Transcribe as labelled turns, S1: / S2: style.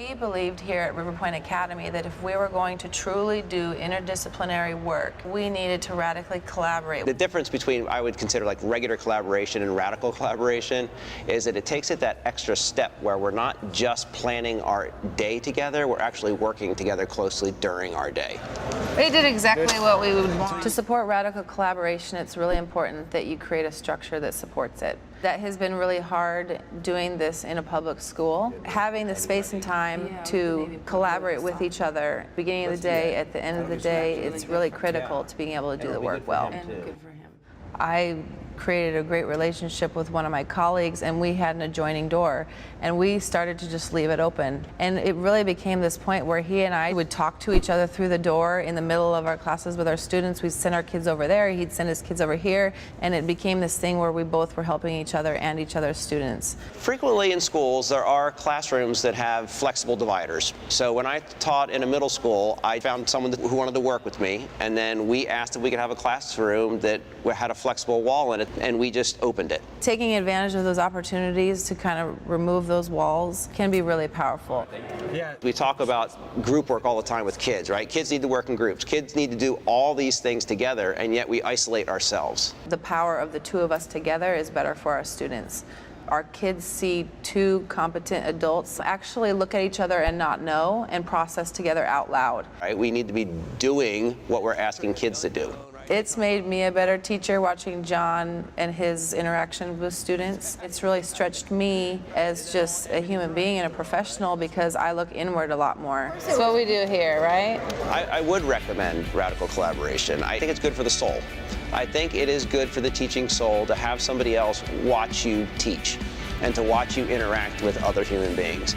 S1: We believed here at River Point Academy that if we were going to truly do interdisciplinary work, we needed to radically collaborate.
S2: The difference between, I would consider, like regular collaboration and radical collaboration is that it takes it that extra step where we're not just planning our day together, we're actually working together closely during our day.
S1: We did exactly what we would want. To support radical collaboration, it's really important that you create a structure that supports it. That has been really hard doing this in a public school. Having the space and time to collaborate with each other, beginning of the day, at the end of the day, it's really critical to being able to do the work well.
S3: And good for him.
S1: I created a great relationship with one of my colleagues, and we had an adjoining door, and we started to just leave it open. And it really became this point where he and I would talk to each other through the door in the middle of our classes with our students. We'd send our kids over there, he'd send his kids over here, and it became this thing where we both were helping each other and each other's students.
S2: Frequently in schools, there are classrooms that have flexible dividers. So when I taught in a middle school, I found someone who wanted to work with me, and then we asked if we could have a classroom that had a flexible wall in it, and we just opened it.
S1: Taking advantage of those opportunities to kind of remove those walls can be really powerful.
S4: Yeah.
S2: We talk about group work all the time with kids, right? Kids need to work in groups. Kids need to do all these things together, and yet we isolate ourselves.
S1: The power of the two of us together is better for our students. Our kids see two competent adults actually look at each other and not know and process together out loud.
S2: Right? We need to be doing what we're asking kids to do.
S1: It's made me a better teacher watching John and his interaction with students. It's really stretched me as just a human being and a professional because I look inward a lot more. That's what we do here, right?
S2: I would recommend radical collaboration. I think it's good for the soul. I think it is good for the teaching soul to have somebody else watch you teach and to watch you interact with other human beings.